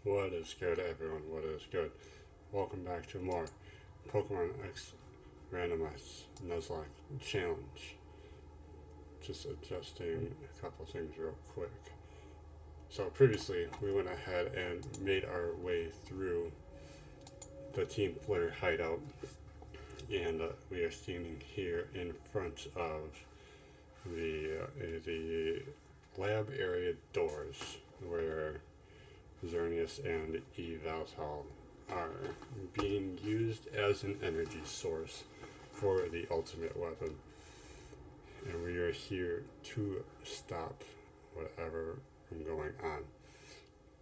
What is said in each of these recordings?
What is good, everyone? What is good? Welcome back to more Pokemon X Randomized Nuzlocke Challenge. Just adjusting a couple things real quick. So previously, we went ahead and made our way through the Team Flare hideout, and we are standing here in front of the lab area doors where Xerneas and Evaltal are being used as an energy source for the ultimate weapon. And we are here to stop whatever is going on.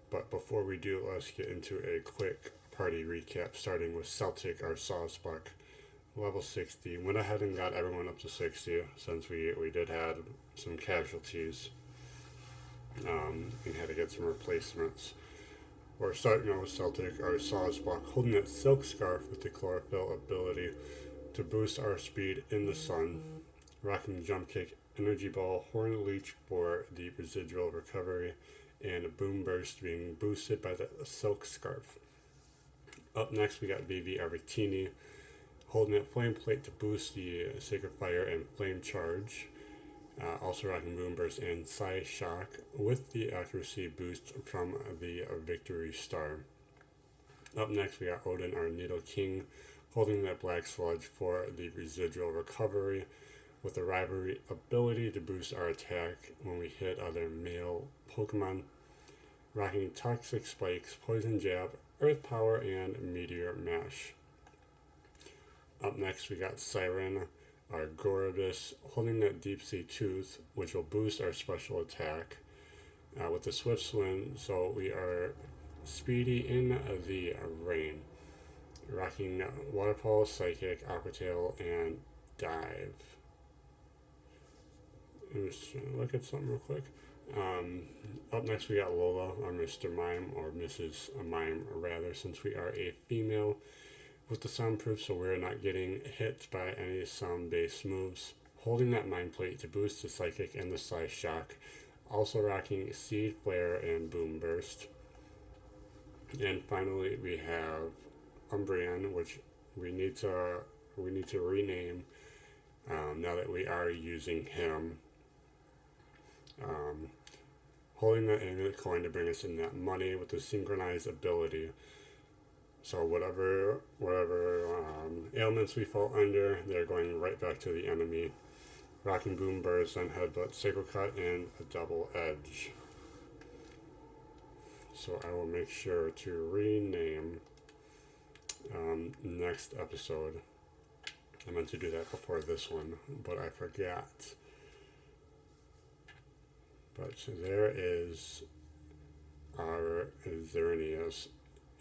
But before we do, let's get into a quick party recap, starting with Celtic, our Sawsbuck, level 60. Went ahead and got everyone up to 60 since we did have some casualties and had to get some replacements. We're starting out with Celtic, our Sawsbuck, holding that Silk Scarf with the Chlorophyll ability to boost our speed in the sun, rocking Jump Kick, Energy Ball, Horn Leech for the residual recovery, and Boom Burst being boosted by the Silk Scarf. Up next, we got Vivi Arvatini, holding that Flame Plate to boost the Sacred Fire and Flame Charge. Also rocking Boom Burst and Psy Shock with the accuracy boost from the Victory Star. Up next, we got Odin, our Needle King, holding that Black Sludge for the residual recovery with the Rivalry ability to boost our attack when we hit other male Pokemon. Rocking Toxic Spikes, Poison Jab, Earth Power, and Meteor Mash. Up next, we got Siren, our Gorobus, holding that Deep Sea Tooth, which will boost our special attack with the Swift Swim, so we are speedy in the rain. Rocking Water Pulse, Psychic, Aqua Tail, and Dive. I'm just trying to look at something real quick. Up next, we got Lola, our Mr. Mime, or Mrs. Mime, rather, since we are a female, with the soundproof, so we're not getting hit by any sound-based moves. Holding that Mind Plate to boost the Psychic and the Psy Shock. Also rocking Seed Flare and Boom Burst. And finally, we have Umbreon, which we need to rename now that we are using him. Holding that Amulet Coin to bring us in that money with the Synchronized ability. So whatever ailments we fall under, they're going right back to the enemy. Rocking Boom Burst, and Headbutt, Sacred Cut, and a Double Edge. So I will make sure to rename next episode. I meant to do that before this one, but I forgot. But there is our Xerneas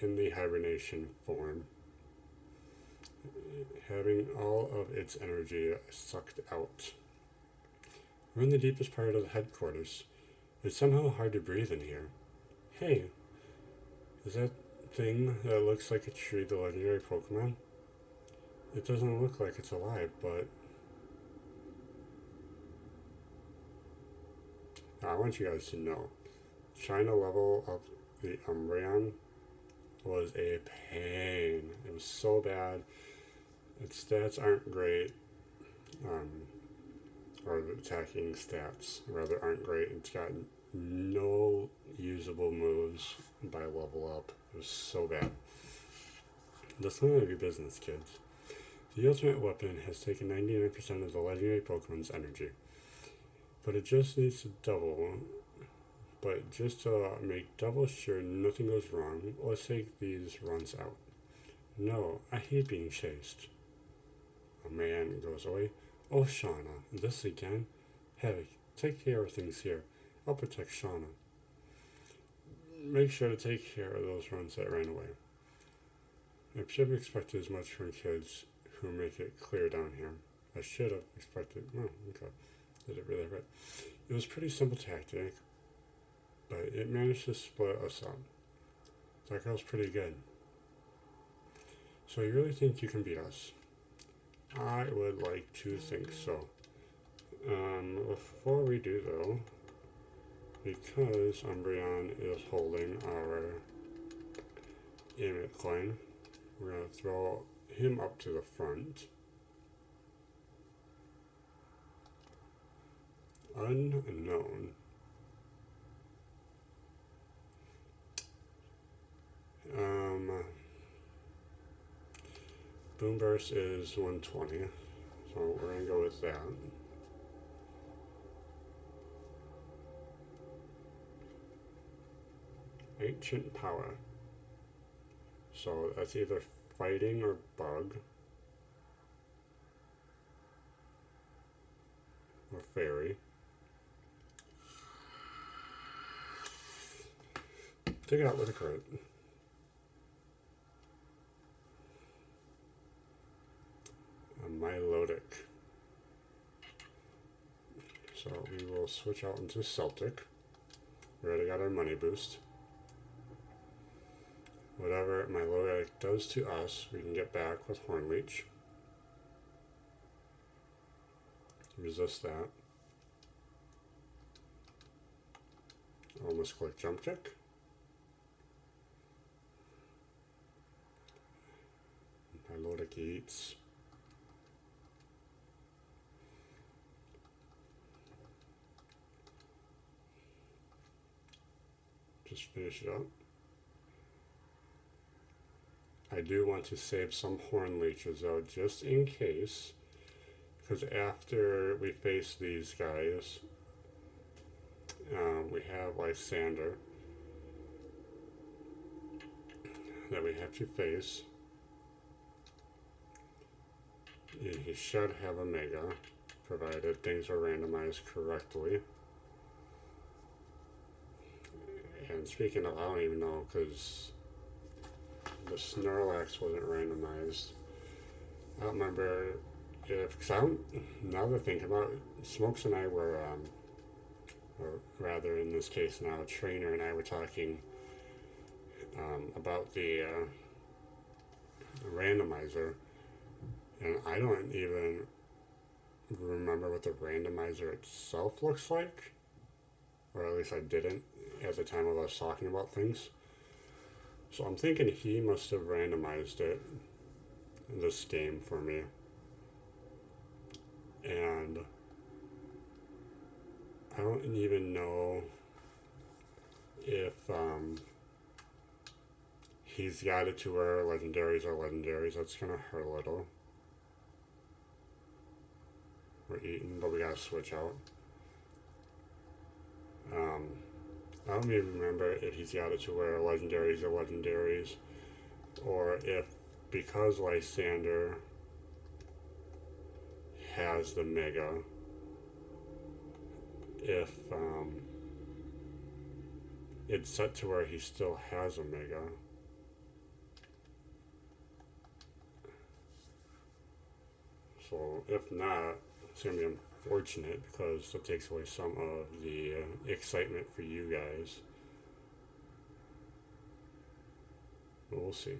in the hibernation form, having all of its energy sucked out. We're in the deepest part of the headquarters. It's somehow hard to breathe in here. Hey, is that thing that looks like a tree the legendary Pokemon? It doesn't look like it's alive, but I want you guys to know, trying to level up the Umbreon was a pain. It was so bad. Its stats aren't great, or the attacking stats rather aren't great. It's got no usable moves by level up. It was so bad. That's none of your business, kids. The ultimate weapon has taken 99% of the legendary Pokemon's energy, but it just needs to double. But just to make double sure nothing goes wrong, let's take these runs out. No, I hate being chased. A man goes away. Oh, Shauna, this again? Hey, take care of things here. I'll protect Shauna. Make sure to take care of those runs that ran away. I should have expected as much from kids who make it clear down here. I should have expected. Oh, okay. Did it really right. It was a pretty simple tactic, but it managed to split us up. That girl's pretty good. So you really think you can beat us? I would like to think so. Before we do though, because Umbreon is holding our Emmett coin. We're going to throw him up to the front. Unknown. Boom burst is 120, so we're going to go with that. Ancient power. So that's either fighting or bug. Or fairy. Take it out with a crit. A Melodic. So we will switch out into Celtic. We already got our money boost. Whatever Melodic does to us, we can get back with Hornleech. Resist that. Almost click jump kick. Melodic eats. Just finish it up. I do want to save some horn leeches though, just in case, because after we face these guys, we have Lysander that we have to face, and he should have a Mega, provided things are randomized correctly. And speaking of, I don't even know, because the Snorlax wasn't randomized. I don't remember if, because I don't, now that I think about it, Smokes and I were, or rather in this case now, Trainer and I were talking about the randomizer, and I don't even remember what the randomizer itself looks like, or at least I didn't at the time of us talking about things. So I'm thinking he must have randomized it in this game for me. And I don't even know if he's got it to where legendaries are legendaries. That's gonna hurt a little. We're eating, but we gotta switch out. I don't even remember if he's got it to where legendaries are legendaries, or if because Lysander has the Mega, if it's set to where he still has a Mega. So if not, it's going to be unfortunate because that takes away some of the excitement for you guys. But we'll see.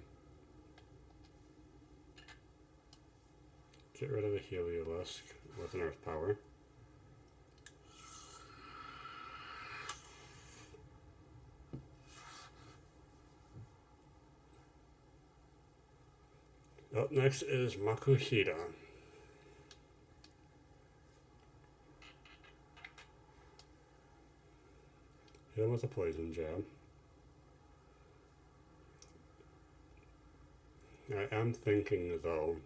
Get rid of the Heliolisk with an Earth Power. Up next is Makuhita. Hit him with a poison jab. I am thinking though,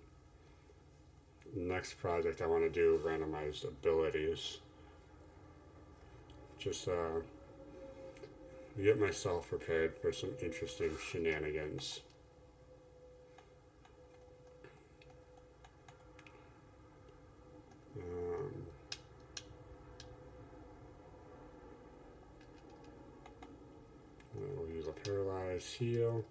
next project I want to do randomized abilities. Just get myself prepared for some interesting shenanigans. We'll use a paralyzed heal.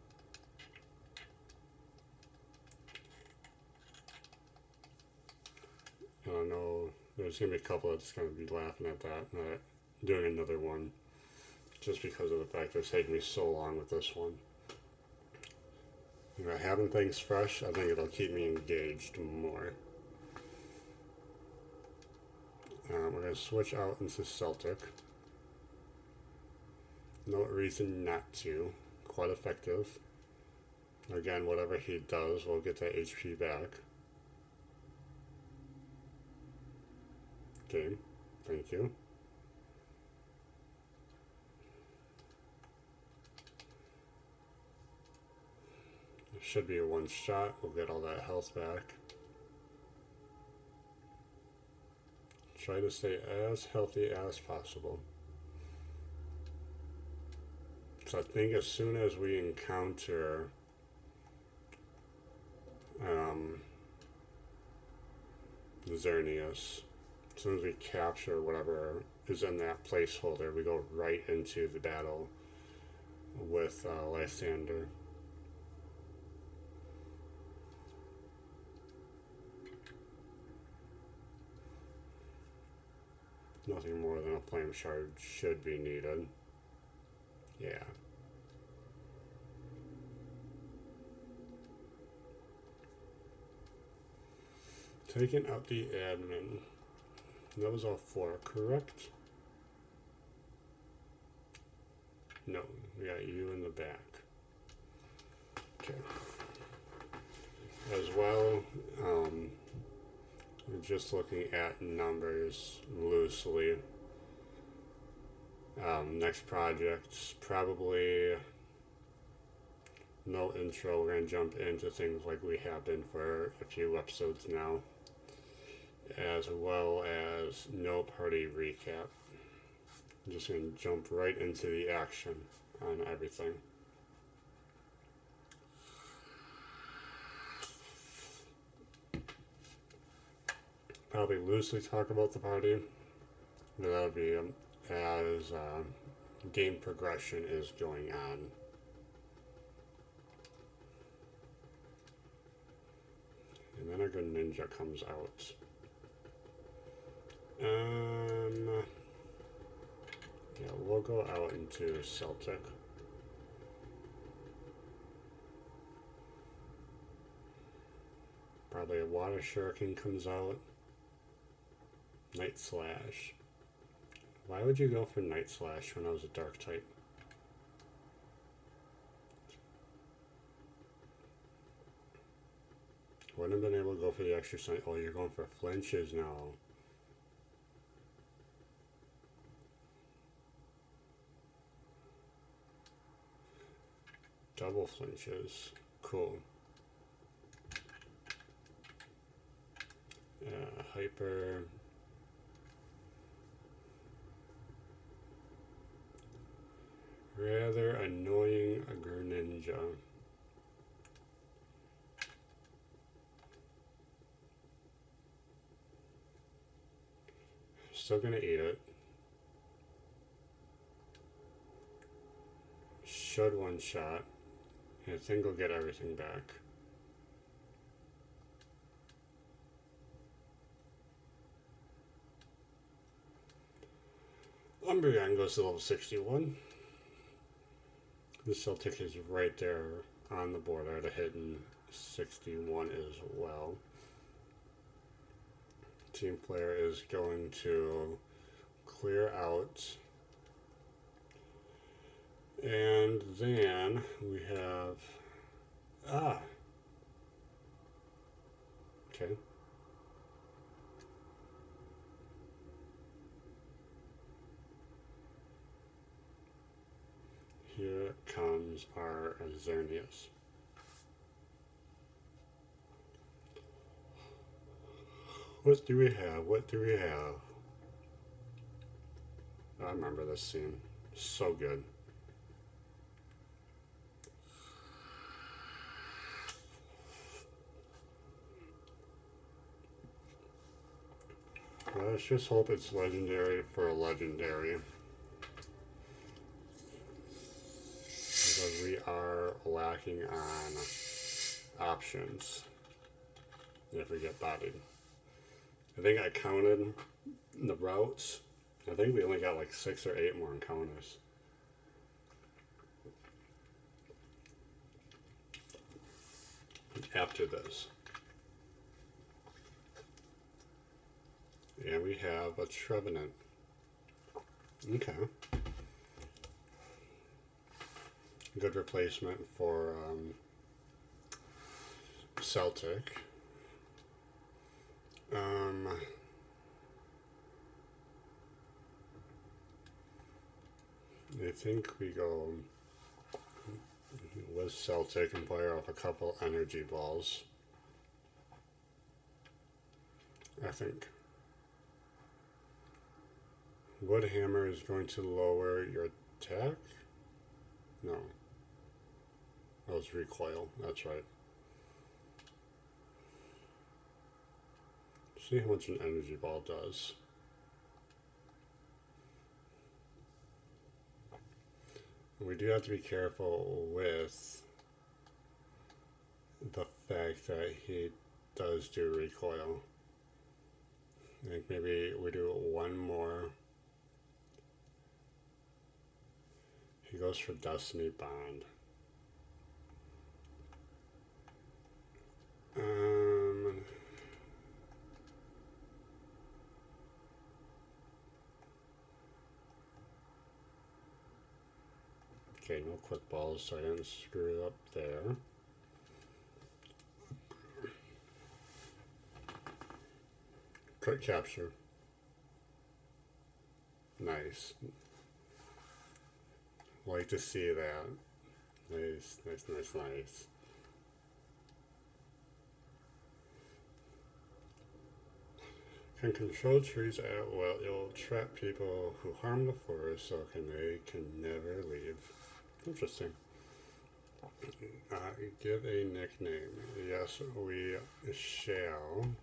And I know there's going to be a couple that's going to be laughing at that, not doing another one, just because of the fact that it's taken me so long with this one. You know, having things fresh, I think it'll keep me engaged more. We're going to switch out into Celtic. No reason not to. Quite effective. Again, whatever he does, we'll get that HP back. Okay, thank you. It should be a one shot. We'll get all that health back. Try to stay as healthy as possible. So I think as soon as we encounter Xerneas, as soon as we capture whatever is in that placeholder, we go right into the battle with Lysander. Nothing more than a flame shard should be needed. Yeah. Taking out the admin. That was all 4, correct? No, we got you in the back. Okay. As well, we're just looking at numbers loosely. Next project's probably no intro. We're going to jump into things like we have been for a few episodes now, as well as no party recap. I'm just going to jump right into the action on everything. Probably loosely talk about the party, but that'll be as game progression is going on. And then our good ninja comes out. Yeah, we'll go out into Celtic. Probably a water shuriken comes out. Night Slash. Why would you go for Night Slash when I was a dark type? Wouldn't have been able to go for the extra sign. Oh, you're going for flinches now. Double flinches. Cool. Hyper. Rather annoying Greninja. Still gonna eat it. Should one shot. And I think we'll get everything back. Umbreon goes to level 61. The Celtic is right there on the border at a hidden 61 as well. Team Flare is going to clear out. And then we have... Okay. Here comes our Xerneas. What do we have? What do we have? I remember this scene. So good. Let's just hope it's legendary for a legendary. Because we are lacking on options if we get bodied. I think I counted the routes. I think we only got like 6 or 8 more encounters. After this. And we have a Trevenant. Okay. Good replacement for Celtic. I think we go with Celtic and play off a couple energy balls. I think. Wood hammer is going to lower your attack? No. That was recoil, that's right. See how much an energy ball does. We do have to be careful with the fact that he does do recoil. I think maybe we do one more. He goes for Destiny Bond. Okay, no quick balls, so I didn't screw up there. Quick capture. Nice. Like to see that. Nice, nice, nice, nice. Can control trees at will. It will trap people who harm the forest, so they can never leave. Interesting. Give a nickname. Yes, we shall.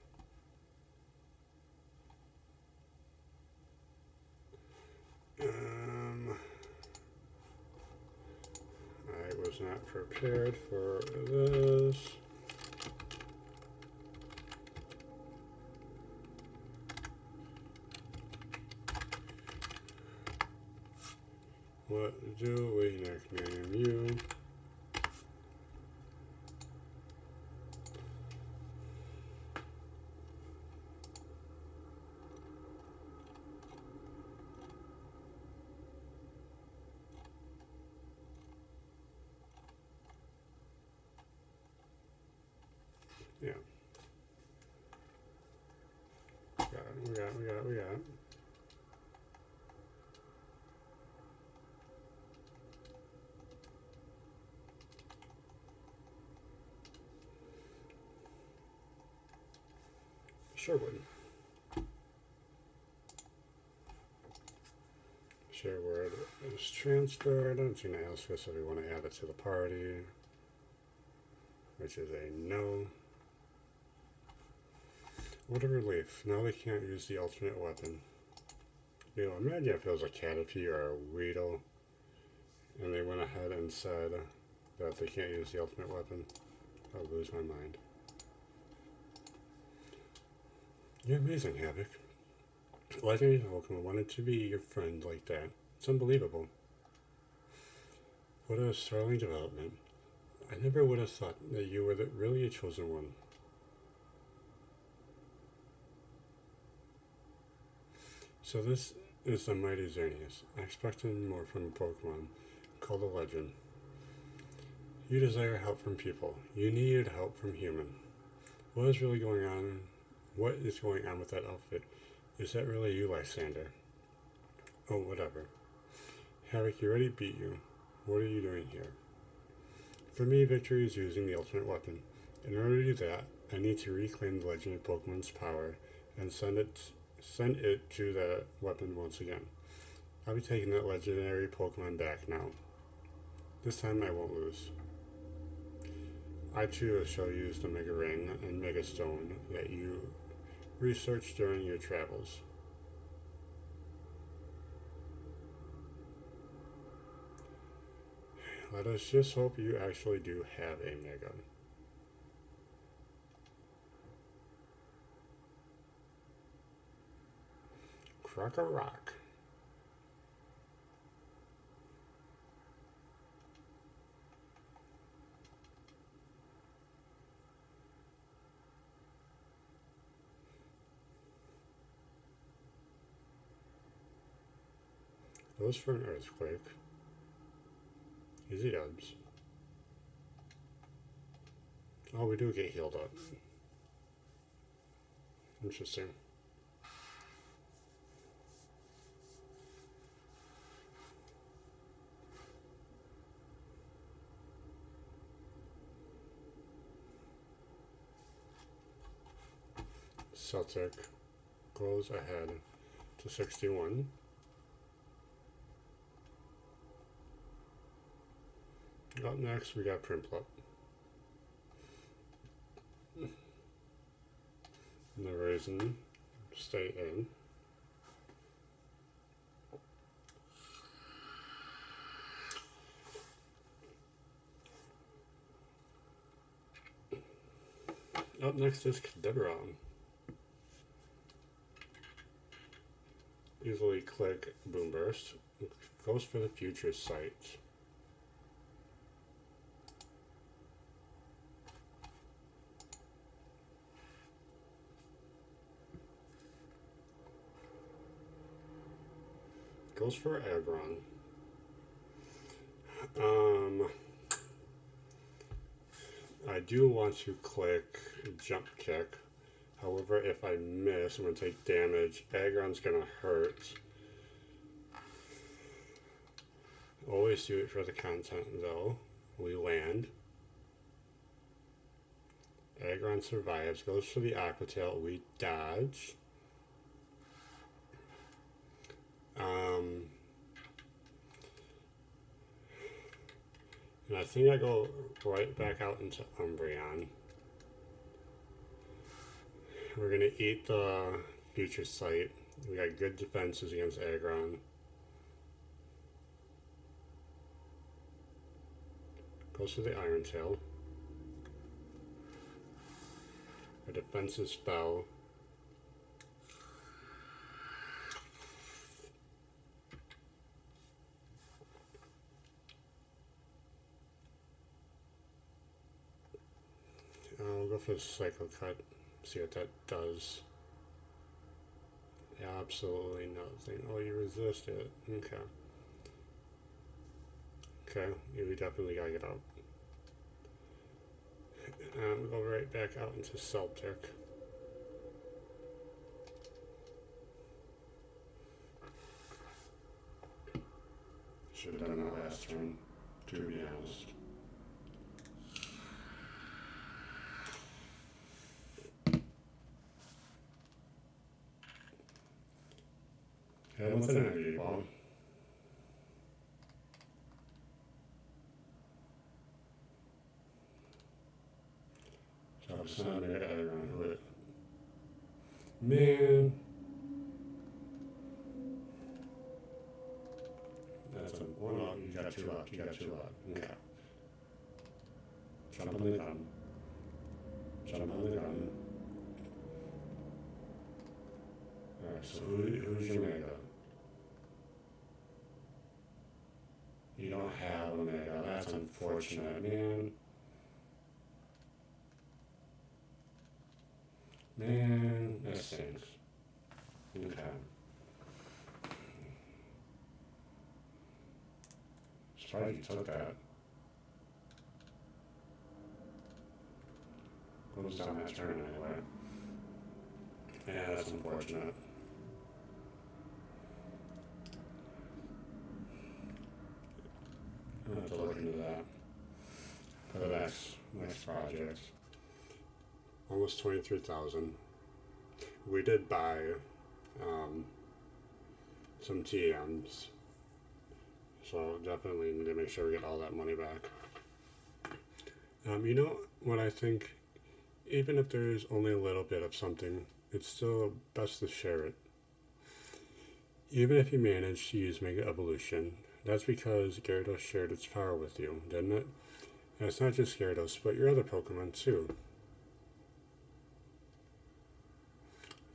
I was not prepared for this. What do we nickname you? Yeah. We got it. Sherwood. Sherwood is transferred. It's going to ask us if we want to add it to the party, which is a no. What a relief. Now they can't use the alternate weapon. You know, imagine if it was a Caterpie or a Weedle, and they went ahead and said that they can't use the ultimate weapon. I'll lose my mind. You're amazing, Havoc. Legendary Pokemon wanted to be your friend like that. It's unbelievable. What a startling development. I never would have thought that you were really a chosen one. So this is the mighty Xerneas. I expected more from a Pokemon called a legend. You desire help from people. You needed help from human. What is really going on? What is going on with that outfit? Is that really you, Lysander? Oh, whatever. Havoc, you already beat you. What are you doing here? For me, victory is using the ultimate weapon. In order to do that, I need to reclaim the legendary Pokemon's power and send it to that weapon once again. I'll be taking that legendary Pokemon back now. This time I won't lose. I too shall use the Mega Ring and Mega Stone that you researched during your travels. Let us just hope you actually do have a Mega. Cracker Rock. Goes for an earthquake. Easy dubs. Oh, we do get healed up. Interesting. Celtic goes ahead to 61. Up next, we got Primplot. The reason, stay in. Up next is Cadeberon. Easily click Boom Burst. Goes for the future sight. Goes for Aggron. I do want to click Jump Kick. However, if I miss, I'm going to take damage. Aggron's going to hurt. Always do it for the content, though. We land. Aggron survives. Goes for the Aqua Tail. We dodge. And I think I go right back out into Umbreon. We're going to eat the future sight. We got good defenses against Aggron. Goes for the Iron Tail. Our defenses fell. I'll go for the Cycle Cut, see what that does. Absolutely nothing. Oh, you resist it. Okay. Okay, yeah, we definitely gotta get out. We go right back out into Celtic. Should have done that last turn, to be honest. Hit him with an energy ball. So it's not going to Aggron with it. Man. That's a one up. You got two up. You got two up. Okay. Jump on the gun. Jump on the gun. Alright, so who's your Mega? You don't have a Mega. That's unfortunate, man. Man, that stinks. Okay. Surprised you took that. Goes down that turn anyway. Yeah, that's unfortunate. I'll have to look into that for the next project. Almost 23,000. We did buy some TMs, so definitely need to make sure we get all that money back. You know what I think? Even if there's only a little bit of something, it's still best to share it. Even if you manage to use Mega Evolution, that's because Gyarados shared its power with you, didn't it? And it's not just Gyarados, but your other Pokemon too.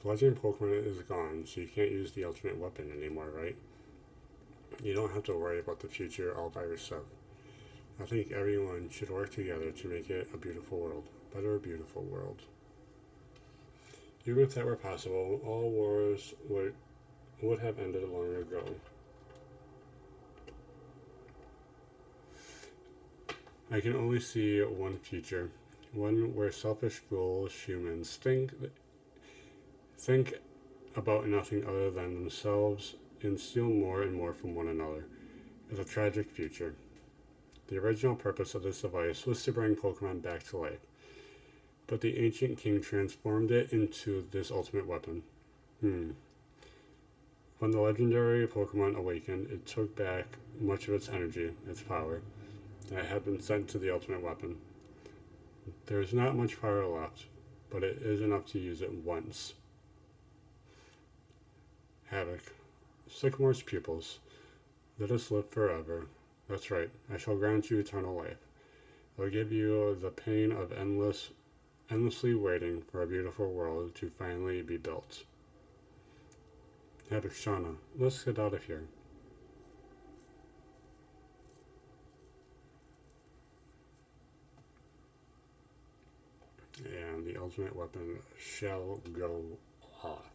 The Legend Pokemon is gone, so you can't use the ultimate weapon anymore, right? You don't have to worry about the future all by yourself. I think everyone should work together to make it a beautiful world. Better beautiful world. Even if that were possible, all wars would have ended long ago. I can only see one future. One where selfish foolish humans think about nothing other than themselves and steal more and more from one another. It's a tragic future. The original purpose of this device was to bring Pokemon back to life, but the ancient king transformed it into this ultimate weapon. When the legendary Pokemon awakened, it took back much of its energy, its power, that had been sent to the ultimate weapon. There is not much power left, but it is enough to use it once. Havoc. Sycamore's pupils. Let us live forever. That's right, I shall grant you eternal life. I will give you the pain of endlessly waiting for a beautiful world to finally be built. Havoc, Shauna, let's get out of here. And the ultimate weapon shall go off.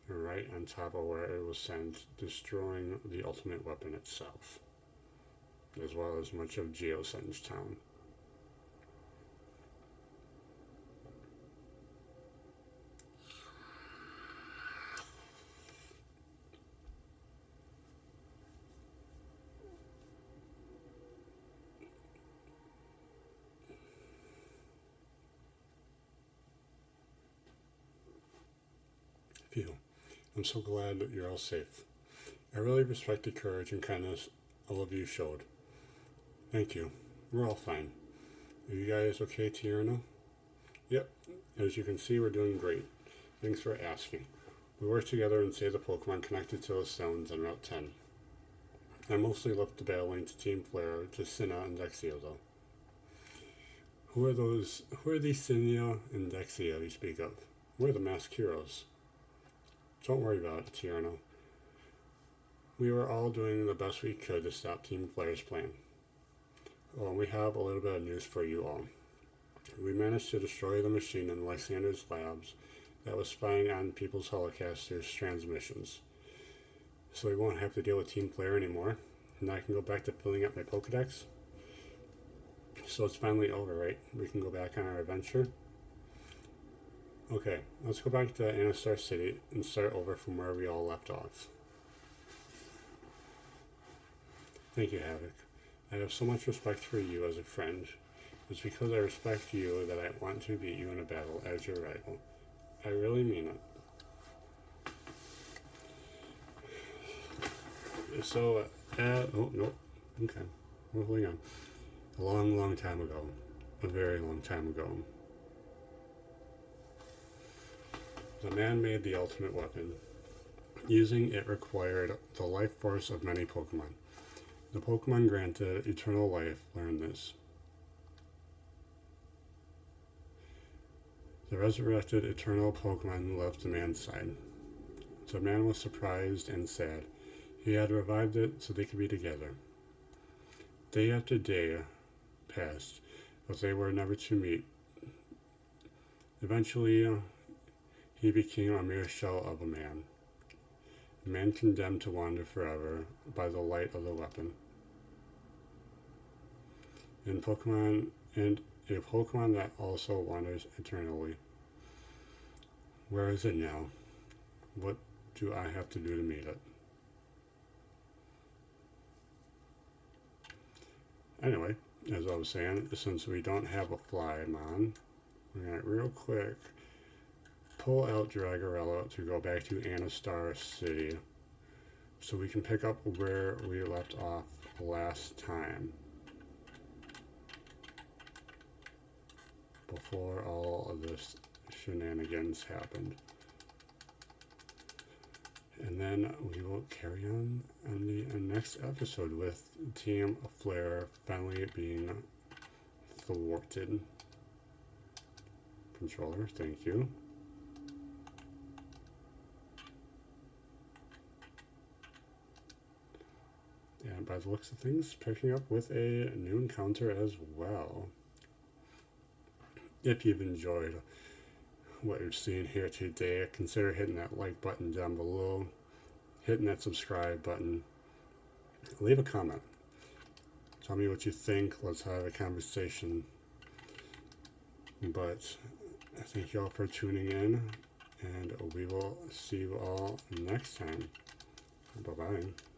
Right on top of where it was sent, destroying the ultimate weapon itself, as well as much of Geosenge Town. Phew. I'm so glad that you're all safe. I really respect the courage and kindness all of you showed. Thank you. We're all fine. Are you guys okay, Tierno? Yep. As you can see, we're doing great. Thanks for asking. We worked together and saved the Pokemon connected to the stones on Route 10. I mostly left the battling to Team Flare, to Sinna and Dexia, though. Who are these Sinna and Dexia you speak of? We're the masked heroes. Don't worry about it, Tierno. We were all doing the best we could to stop Team Flare's plan. Well, we have a little bit of news for you all. We managed to destroy the machine in Lysander's labs that was spying on people's Helicasters' transmissions. So we won't have to deal with Team Flare anymore, and I can go back to filling up my Pokedex. So it's finally over, right? We can go back on our adventure. Okay, let's go back to Anastar City and start over from where we all left off. Thank you, Havoc. I have so much respect for you as a friend. It's because I respect you that I want to beat you in a battle as your rival. I really mean it. So, oh, no. Okay. Well, hang on. A long, long time ago. A very long time ago. The man made the ultimate weapon. Using it required the life force of many Pokemon. The Pokemon granted eternal life learned this. The resurrected eternal Pokemon left the man's side. The man was surprised and sad. He had revived it so they could be together. Day after day passed, but they were never to meet. Eventually, he became a mere shell of a man condemned to wander forever by the light of the weapon. And a Pokemon that also wanders eternally. Where is it now? What do I have to do to meet it? Anyway, as I was saying, since we don't have a Flymon, we're going to real quick pull out Dragorella to go back to Anastar City so we can pick up where we left off last time before all of this shenanigans happened. And then we will carry on the next episode with Team Flare finally being thwarted. Controller, thank you. And and by the looks of things, picking up with a new encounter as well. If you've enjoyed what you're seeing here today, consider hitting that like button down below, hitting that subscribe button, leave a comment. Tell me what you think. Let's have a conversation. But thank you all for tuning in, and we will see you all next time. Bye-bye.